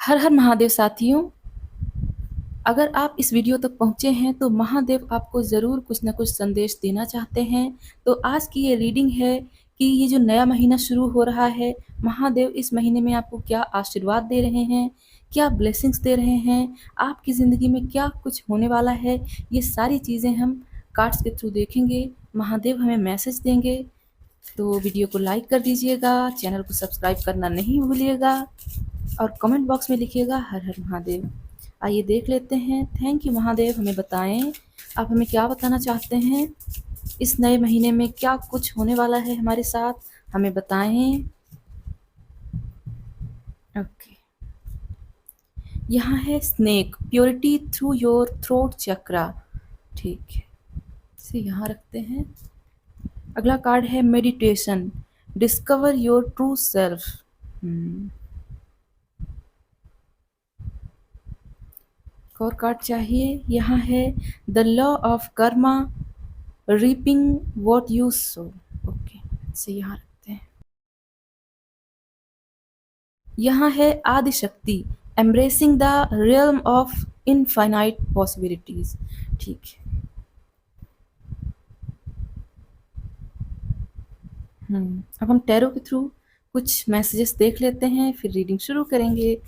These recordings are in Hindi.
हर हर महादेव साथियों। अगर आप इस वीडियो तक पहुँचे हैं तो महादेव आपको ज़रूर कुछ न कुछ संदेश देना चाहते हैं। तो आज की ये रीडिंग है कि ये जो नया महीना शुरू हो रहा है, महादेव इस महीने में आपको क्या आशीर्वाद दे रहे हैं, क्या ब्लेसिंग्स दे रहे हैं, आपकी ज़िंदगी में क्या कुछ होने वाला है, ये सारी चीज़ें हम कार्ड्स के थ्रू देखेंगे। महादेव हमें मैसेज देंगे। तो वीडियो को लाइक कर दीजिएगा, चैनल को सब्सक्राइब करना नहीं भूलिएगा और कमेंट बॉक्स में लिखिएगा हर हर महादेव। आइए देख लेते हैं। थैंक यू महादेव, हमें बताएं आप हमें क्या बताना चाहते हैं। इस नए महीने में क्या कुछ होने वाला है हमारे साथ, हमें बताएं। ओके, यहाँ है snake, purity through your throat chakra. ठीक है, इसे यहाँ रखते हैं। अगला कार्ड है meditation, discover your true self. और कार्ड चाहिए। यहाँ है the law of karma, reaping what you sow. Okay, इसे यहाँ रखते हैं। यहाँ है Adishakti, embracing the realm of infinite possibilities. ठीक है। अब हम टैरो के थ्रू कुछ मैसेजेस देख लेते हैं, फिर रीडिंग शुरू करेंगे।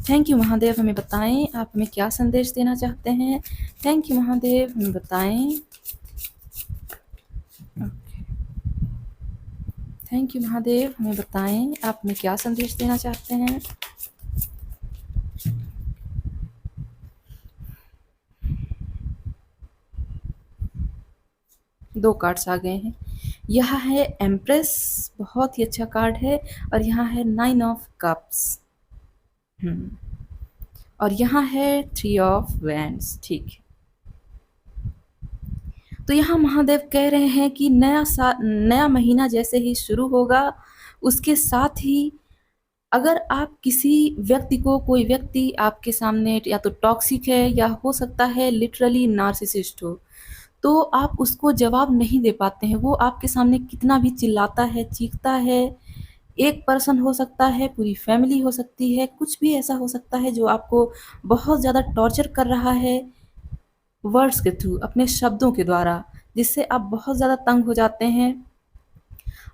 थैंक यू महादेव, हमें बताएं आप हमें क्या संदेश देना चाहते हैं। थैंक यू महादेव, हमें बताएं। थैंक यू महादेव, हमें बताएं आप हमें क्या संदेश देना चाहते हैं। दो कार्ड्स आ गए हैं। यह है एम्प्रेस, बहुत ही अच्छा कार्ड है। और यहाँ है 9 ऑफ कप्स। और यहाँ है 3 ऑफ वैंड्स। ठीक है। तो यहाँ महादेव कह रहे हैं कि नया महीना जैसे ही शुरू होगा, उसके साथ ही अगर आप किसी व्यक्ति को, कोई व्यक्ति आपके सामने या तो टॉक्सिक है या हो सकता है लिटरली नार्सिसिस्ट हो, तो आप उसको जवाब नहीं दे पाते हैं। वो आपके सामने कितना भी चिल्लाता है, चीखता है। एक पर्सन हो सकता है, पूरी फैमिली हो सकती है, कुछ भी ऐसा हो सकता है जो आपको बहुत ज़्यादा टॉर्चर कर रहा है वर्ड्स के थ्रू, अपने शब्दों के द्वारा, जिससे आप बहुत ज़्यादा तंग हो जाते हैं।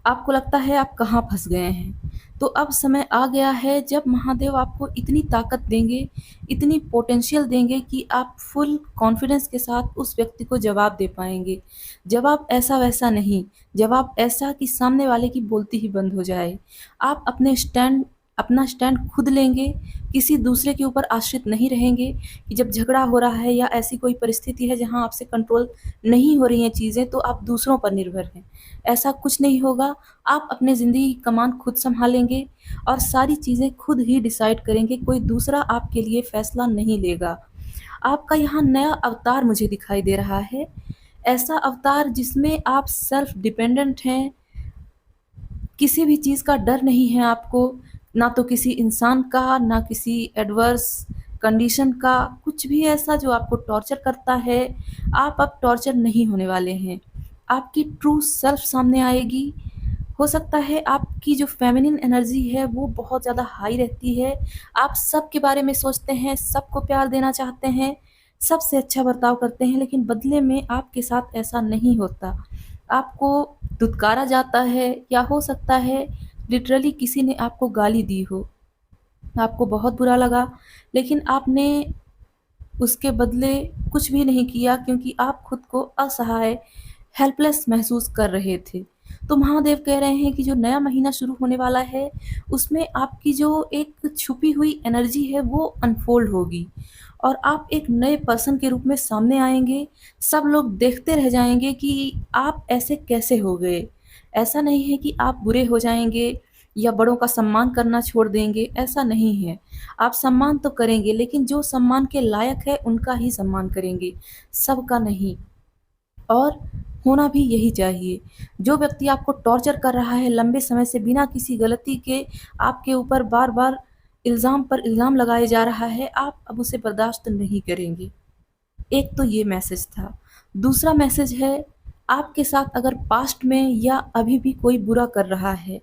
आपको लगता है आप कहाँ फंस गए हैं। तो अब समय आ गया है जब महादेव आपको इतनी ताकत देंगे, इतनी पोटेंशियल देंगे कि आप फुल कॉन्फिडेंस के साथ उस व्यक्ति को जवाब दे पाएंगे। जवाब ऐसा वैसा नहीं, जवाब ऐसा कि सामने वाले की बोलती ही बंद हो जाए। आप अपना स्टैंड खुद लेंगे, किसी दूसरे के ऊपर आश्रित नहीं रहेंगे कि जब झगड़ा हो रहा है या ऐसी कोई परिस्थिति है जहाँ आपसे कंट्रोल नहीं हो रही हैं चीज़ें, तो आप दूसरों पर निर्भर हैं। ऐसा कुछ नहीं होगा। आप अपने ज़िंदगी की कमान खुद संभालेंगे और सारी चीज़ें खुद ही डिसाइड करेंगे, कोई दूसरा आपके लिए फैसला नहीं लेगा। आपका यहाँ नया अवतार मुझे दिखाई दे रहा है, ऐसा अवतार जिसमें आप सेल्फ डिपेंडेंट हैं। किसी भी चीज़ का डर नहीं है आपको, ना तो किसी इंसान का, ना किसी एडवर्स कंडीशन का, कुछ भी ऐसा जो आपको टॉर्चर करता है। आप अब टॉर्चर नहीं होने वाले हैं। आपकी ट्रू सेल्फ सामने आएगी। हो सकता है आपकी जो फेमिनिन एनर्जी है वो बहुत ज़्यादा हाई रहती है। आप सबके बारे में सोचते हैं, सबको प्यार देना चाहते हैं, सबसे अच्छा बर्ताव करते हैं, लेकिन बदले में आपके साथ ऐसा नहीं होता। आपको धुतकारा जाता है या हो सकता है लिटरली किसी ने आपको गाली दी हो, आपको बहुत बुरा लगा, लेकिन आपने उसके बदले कुछ भी नहीं किया क्योंकि आप खुद को असहाय, हेल्पलेस महसूस कर रहे थे। तो महादेव कह रहे हैं कि जो नया महीना शुरू होने वाला है, उसमें आपकी जो एक छुपी हुई एनर्जी है वो अनफोल्ड होगी और आप एक नए पर्सन के रूप में सामने आएंगे। सब लोग देखते रह जाएंगे कि आप ऐसे कैसे हो गए। ऐसा नहीं है कि आप बुरे हो जाएंगे या बड़ों का सम्मान करना छोड़ देंगे, ऐसा नहीं है। आप सम्मान तो करेंगे, लेकिन जो सम्मान के लायक है उनका ही सम्मान करेंगे, सबका नहीं। और होना भी यही चाहिए। जो व्यक्ति आपको टॉर्चर कर रहा है लंबे समय से बिना किसी गलती के, आपके ऊपर बार बार इल्ज़ाम पर इल्ज़ाम लगाए जा रहा है, आप अब उसे बर्दाश्त नहीं करेंगे। एक तो ये मैसेज था। दूसरा मैसेज है, आपके साथ अगर पास्ट में या अभी भी कोई बुरा कर रहा है,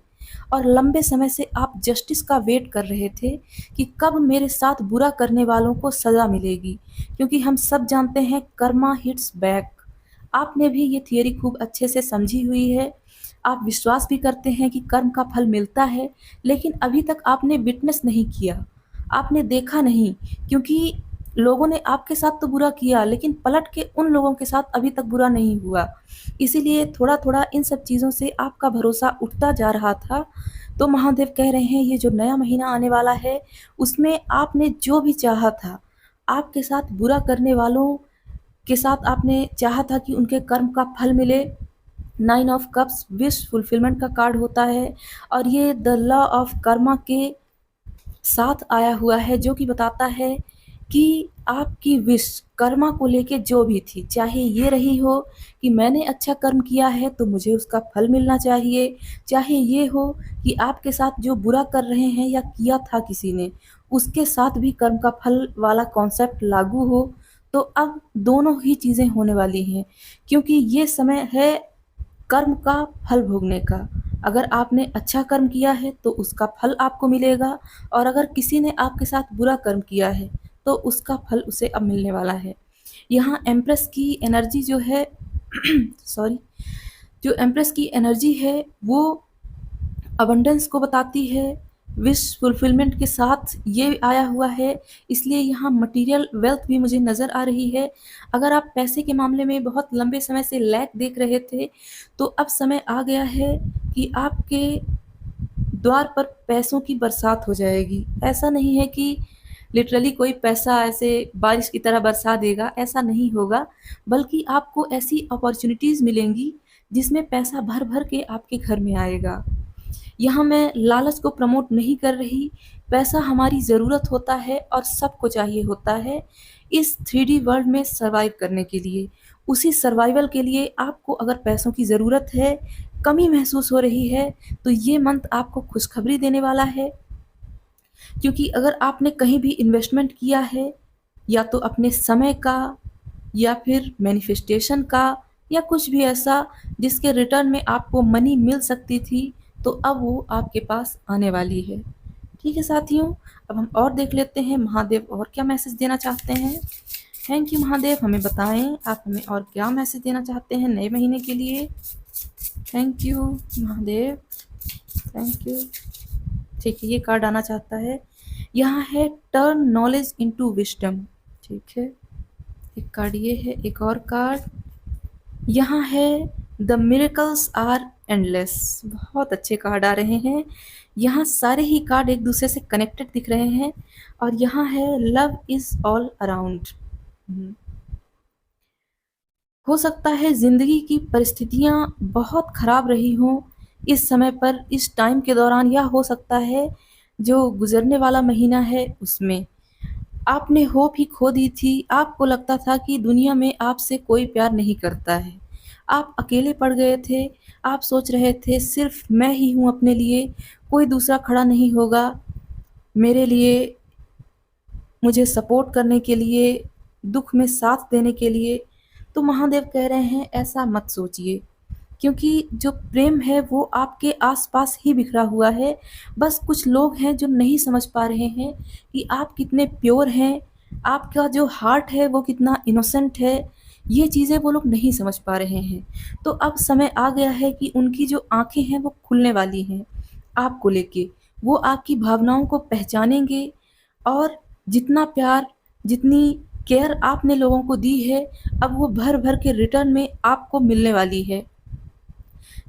और लंबे समय से आप जस्टिस का वेट कर रहे थे कि कब मेरे साथ बुरा करने वालों को सज़ा मिलेगी, क्योंकि हम सब जानते हैं कर्मा हिट्स बैक। आपने भी ये थियरी खूब अच्छे से समझी हुई है। आप विश्वास भी करते हैं कि कर्म का फल मिलता है, लेकिन अभी तक आपने विटनेस नहीं किया, आपने देखा नहीं, क्योंकि लोगों ने आपके साथ तो बुरा किया, लेकिन पलट के उन लोगों के साथ अभी तक बुरा नहीं हुआ। इसीलिए थोड़ा-थोड़ा इन सब चीज़ों से आपका भरोसा उठता जा रहा था। तो महादेव कह रहे हैं ये जो नया महीना आने वाला है, उसमें आपने जो भी चाहा था, आपके साथ बुरा करने वालों के साथ आपने चाहा था कि उनके कर्म का फल मिले। 9 ऑफ कप्स विश फुलफिलमेंट का कार्ड होता है, और ये द लॉ ऑफ कर्मा के साथ आया हुआ है, जो कि बताता है कि आपकी विश कर्मा को लेके जो भी थी, चाहे ये रही हो कि मैंने अच्छा कर्म किया है तो मुझे उसका फल मिलना चाहिए, चाहे ये हो कि आपके साथ जो बुरा कर रहे हैं या किया था किसी ने, उसके साथ भी कर्म का फल वाला कॉन्सेप्ट लागू हो। तो अब दोनों ही चीज़ें होने वाली हैं, क्योंकि ये समय है कर्म का फल भोगने का। अगर आपने अच्छा कर्म किया है तो उसका फल आपको मिलेगा, और अगर किसी ने आपके साथ बुरा कर्म किया है तो उसका फल उसे अब मिलने वाला है। यहाँ एम्प्रेस की एनर्जी जो है सॉरी, जो एम्प्रेस की एनर्जी है वो अबंडेंस को बताती है, विश फुलफिलमेंट के साथ ये आया हुआ है, इसलिए यहाँ मटेरियल वेल्थ भी मुझे नज़र आ रही है। अगर आप पैसे के मामले में बहुत लंबे समय से लैक देख रहे थे, तो अब समय आ गया है कि आपके द्वार पर पैसों की बरसात हो जाएगी। ऐसा नहीं है कि लिटरली कोई पैसा ऐसे बारिश की तरह बरसा देगा, ऐसा नहीं होगा, बल्कि आपको ऐसी अपॉर्च्युनिटीज़ मिलेंगी जिसमें पैसा भर-भर के आपके घर में आएगा। यहाँ मैं लालच को प्रमोट नहीं कर रही, पैसा हमारी ज़रूरत होता है और सबको चाहिए होता है इस 3D वर्ल्ड में सर्वाइव करने के लिए। उसी सर्वाइवल के लिए आपको अगर पैसों की ज़रूरत है, कमी महसूस हो रही है, तो ये मंथ आपको खुशखबरी देने वाला है, क्योंकि अगर आपने कहीं भी इन्वेस्टमेंट किया है, या तो अपने समय का या फिर मैनिफेस्टेशन का या कुछ भी ऐसा जिसके रिटर्न में आपको मनी मिल सकती थी, तो अब वो आपके पास आने वाली है। ठीक है साथियों, अब हम और देख लेते हैं महादेव और क्या मैसेज देना चाहते हैं। थैंक यू महादेव, हमें बताएं आप हमें और क्या मैसेज देना चाहते हैं नए महीने के लिए। Thank you Mahadev, thank you. ठीक है, ये कार्ड आना चाहता है, यहाँ है टर्न नॉलेज इनटू विजडम। ठीक है, एक कार्ड ये है, एक और कार्ड यहाँ है द मिरेकल्स आर एंडलेस। बहुत अच्छे कार्ड आ रहे हैं, यहाँ सारे ही कार्ड एक दूसरे से कनेक्टेड दिख रहे हैं, और यहाँ है लव इज ऑल अराउंड। हो सकता है ज़िंदगी की परिस्थितियाँ बहुत ख़राब रही हों इस समय पर, इस टाइम के दौरान, या हो सकता है जो गुज़रने वाला महीना है उसमें आपने होप ही खो दी थी। आपको लगता था कि दुनिया में आपसे कोई प्यार नहीं करता है, आप अकेले पड़ गए थे, आप सोच रहे थे सिर्फ मैं ही हूँ अपने लिए, कोई दूसरा खड़ा नहीं होगा मेरे लिए, मुझे सपोर्ट करने के लिए, दुख में साथ देने के लिए। तो महादेव कह रहे हैं ऐसा मत सोचिए, क्योंकि जो प्रेम है वो आपके आसपास ही बिखरा हुआ है। बस कुछ लोग हैं जो नहीं समझ पा रहे हैं कि आप कितने प्योर हैं, आपका जो हार्ट है वो कितना इनोसेंट है, ये चीज़ें वो लोग नहीं समझ पा रहे हैं। तो अब समय आ गया है कि उनकी जो आँखें हैं वो खुलने वाली हैं आपको लेके। वो आपकी भावनाओं को पहचानेंगे, और जितना प्यार, जितनी केयर आपने लोगों को दी है, अब वो भर-भर के रिटर्न में आपको मिलने वाली है।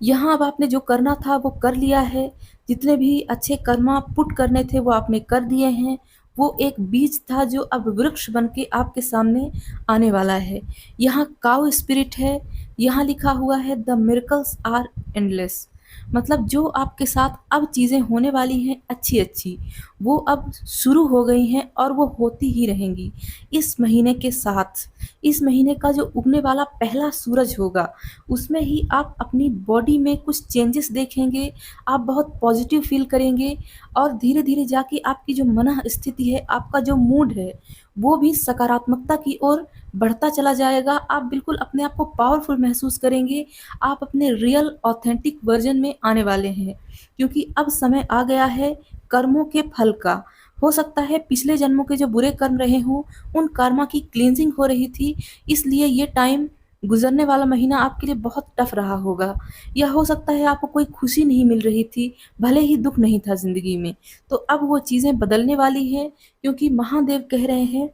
यहाँ अब आपने जो करना था वो कर लिया है, जितने भी अच्छे कर्मा पुट करने थे वो आपने कर दिए हैं। वो एक बीज था जो अब वृक्ष बन के आपके सामने आने वाला है। यहाँ काऊ स्पिरिट है, यहाँ लिखा हुआ है द मिरेकल्स आर एंडलेस। मतलब जो आपके साथ अब चीज़ें होने वाली हैं अच्छी-अच्छी, वो अब शुरू हो गई हैं और वो होती ही रहेंगी। इस महीने के साथ, इस महीने का जो उगने वाला पहला सूरज होगा, उसमें ही आप अपनी बॉडी में कुछ चेंजेस देखेंगे, आप बहुत पॉजिटिव फ़ील करेंगे, और धीरे-धीरे जाके आपकी जो मनः स्थिति है, आपका जो मूड है, वो भी सकारात्मकता की ओर बढ़ता चला जाएगा। आप बिल्कुल अपने आप को पावरफुल महसूस करेंगे। आप अपने रियल ऑथेंटिक वर्जन में आने वाले हैं, क्योंकि अब समय आ गया है कर्मों के फल का। हो सकता है पिछले जन्मों के जो बुरे कर्म रहे हों, उन कर्मा की क्लींजिंग हो रही थी, इसलिए ये टाइम, गुजरने वाला महीना आपके लिए बहुत टफ रहा होगा। या हो सकता है आपको कोई खुशी नहीं मिल रही थी, भले ही दुख नहीं था ज़िंदगी में। तो अब वो चीज़ें बदलने वाली हैं, क्योंकि महादेव कह रहे हैं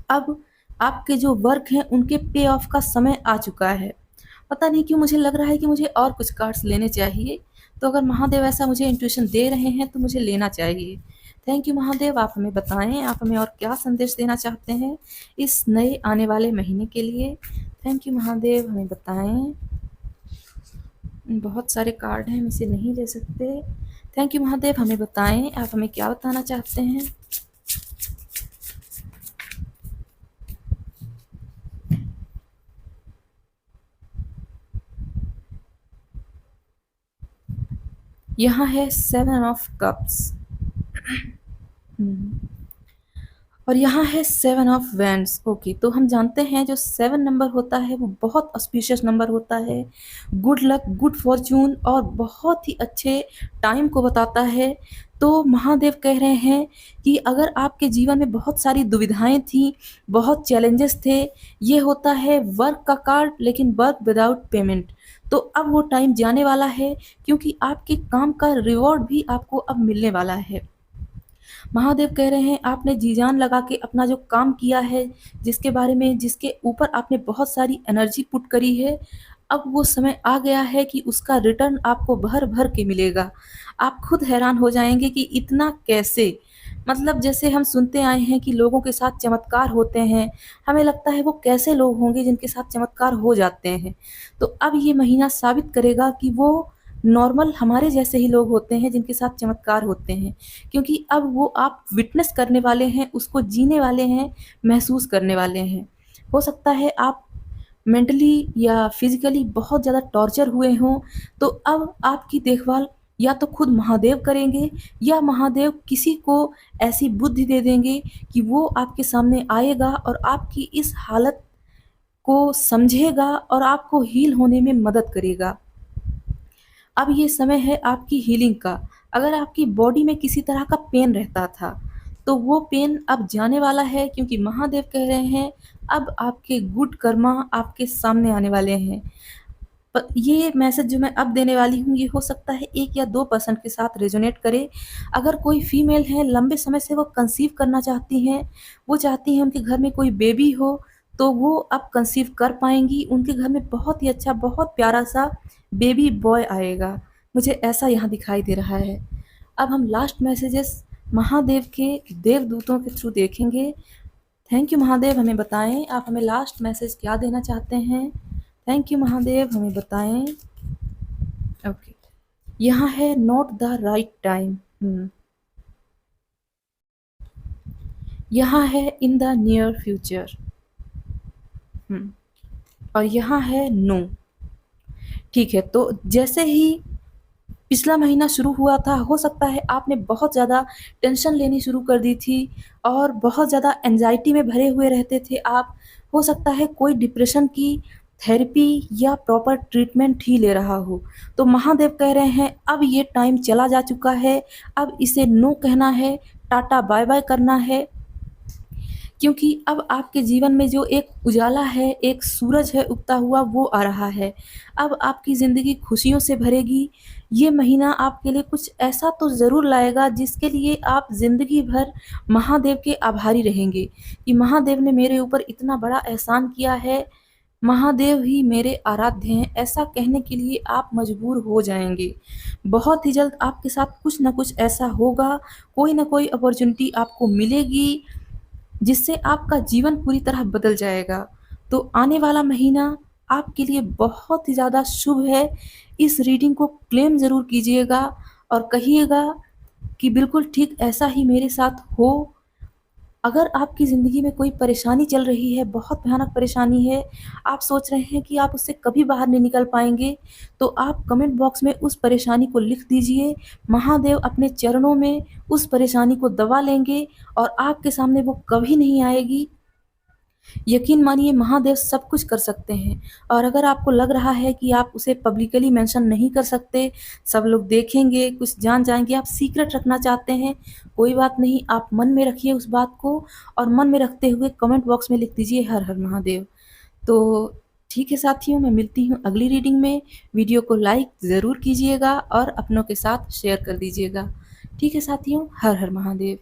अब आपके जो वर्क हैं उनके पे ऑफ का समय आ चुका है। पता नहीं क्यों मुझे लग रहा है कि मुझे और कुछ कार्ड्स लेने चाहिए। तो अगर महादेव ऐसा मुझे इंट्यूशन दे रहे हैं तो मुझे लेना चाहिए। थैंक यू महादेव, आप हमें बताएं आप हमें और क्या संदेश देना चाहते हैं इस नए आने वाले महीने के लिए। थैंक यू महादेव, हमें बताएं। बहुत सारे कार्ड हैं, हम इसे नहीं ले सकते। थैंक यू महादेव, हमें बताएं आप हमें क्या बताना चाहते हैं। यहाँ है 7 ऑफ कप्स। और यहाँ है 7 ऑफ वैंड्स। ओके, तो हम जानते हैं जो 7 नंबर होता है वो बहुत ऑस्पिशियस नंबर होता है, गुड लक, गुड फॉर्च्यून और बहुत ही अच्छे टाइम को बताता है। तो महादेव कह रहे हैं कि अगर आपके जीवन में बहुत सारी दुविधाएं थीं, बहुत चैलेंजेस थे, ये होता है वर्क का कार्ड, लेकिन वर्क विदाउट पेमेंट। तो अब वो टाइम जाने वाला है, क्योंकि आपके काम का रिवॉर्ड भी आपको अब मिलने वाला है। महादेव कह रहे हैं आपने जी जान लगा के अपना जो काम किया है, जिसके बारे में, जिसके ऊपर आपने बहुत सारी एनर्जी पुट करी है, अब वो समय आ गया है कि उसका रिटर्न आपको भर भर के मिलेगा। आप खुद हैरान हो जाएंगे कि इतना कैसे। मतलब जैसे हम सुनते आए हैं कि लोगों के साथ चमत्कार होते हैं, हमें लगता है वो कैसे लोग होंगे जिनके साथ चमत्कार हो जाते हैं। तो अब ये महीना साबित करेगा कि वो नॉर्मल हमारे जैसे ही लोग होते हैं जिनके साथ चमत्कार होते हैं, क्योंकि अब वो आप विटनेस करने वाले हैं, उसको जीने वाले हैं, महसूस करने वाले हैं। हो सकता है आप मेंटली या फिजिकली बहुत ज़्यादा टॉर्चर हुए हों, तो अब आपकी देखभाल या तो खुद महादेव करेंगे, या महादेव किसी को ऐसी बुद्धि दे देंगे कि वो आपके सामने आएगा और आपकी इस हालत को समझेगा और आपको हील होने में मदद करेगा। अब ये समय है आपकी हीलिंग का। अगर आपकी बॉडी में किसी तरह का पेन रहता था, तो वो पेन अब जाने वाला है, क्योंकि महादेव कह रहे हैं अब आपके गुड कर्मा आपके सामने आने वाले हैं। ये मैसेज जो मैं अब देने वाली हूँ, ये हो सकता है 1 या 2% के साथ रेजोनेट करे। अगर कोई फीमेल है, लंबे समय से वो कंसीव करना चाहती हैं, वो चाहती हैं उनके घर में कोई बेबी हो, तो वो अब कंसीव कर पाएंगी। उनके घर में बहुत ही अच्छा, बहुत प्यारा सा बेबी बॉय आएगा। मुझे ऐसा यहाँ दिखाई दे रहा है। अब हम लास्ट मैसेजेस महादेव के देवदूतों के थ्रू देखेंगे। थैंक यू महादेव, हमें बताएं आप हमें लास्ट मैसेज क्या देना चाहते हैं। थैंक यू महादेव, हमें बताएं। ओके, यहाँ है नॉट द राइट टाइम। यहाँ है इन द नियर फ्यूचर। और यहाँ है नो। ठीक है, तो जैसे ही पिछला महीना शुरू हुआ था, हो सकता है आपने बहुत ज़्यादा टेंशन लेनी शुरू कर दी थी और बहुत ज़्यादा एंजाइटी में भरे हुए रहते थे आप। हो सकता है कोई डिप्रेशन की थेरेपी या प्रॉपर ट्रीटमेंट ही ले रहा हो। तो महादेव कह रहे हैं अब ये टाइम चला जा चुका है, अब इसे नो कहना है, टाटा बाय बाय करना है, क्योंकि अब आपके जीवन में जो एक उजाला है, एक सूरज है उगता हुआ, वो आ रहा है। अब आपकी ज़िंदगी खुशियों से भरेगी। ये महीना आपके लिए कुछ ऐसा तो ज़रूर लाएगा जिसके लिए आप ज़िंदगी भर महादेव के आभारी रहेंगे कि महादेव ने मेरे ऊपर इतना बड़ा एहसान किया है, महादेव ही मेरे आराध्य हैं, ऐसा कहने के लिए आप मजबूर हो जाएंगे। बहुत ही जल्द आपके साथ कुछ ना कुछ ऐसा होगा, कोई ना कोई अपॉर्चुनिटी आपको मिलेगी जिससे आपका जीवन पूरी तरह बदल जाएगा। तो आने वाला महीना आपके लिए बहुत ही ज़्यादा शुभ है। इस रीडिंग को क्लेम ज़रूर कीजिएगा और कहिएगा कि बिल्कुल ठीक ऐसा ही मेरे साथ हो। अगर आपकी ज़िंदगी में कोई परेशानी चल रही है, बहुत भयानक परेशानी है, आप सोच रहे हैं कि आप उससे कभी बाहर नहीं निकल पाएँगे, तो आप कमेंट बॉक्स में उस परेशानी को लिख दीजिए। महादेव अपने चरणों में उस परेशानी को दबा लेंगे और आपके सामने वो कभी नहीं आएगी। यकीन मानिए महादेव सब कुछ कर सकते हैं। और अगर आपको लग रहा है कि आप उसे पब्लिकली मेंशन नहीं कर सकते, सब लोग देखेंगे, कुछ जान जाएँगे, आप सीक्रेट रखना चाहते हैं, कोई बात नहीं, आप मन में रखिए उस बात को और मन में रखते हुए कमेंट बॉक्स में लिख दीजिए हर हर महादेव। तो ठीक है साथियों, मैं मिलती हूँ अगली रीडिंग में। वीडियो को लाइक ज़रूर कीजिएगा और अपनों के साथ शेयर कर दीजिएगा। ठीक है साथियों, हर हर महादेव।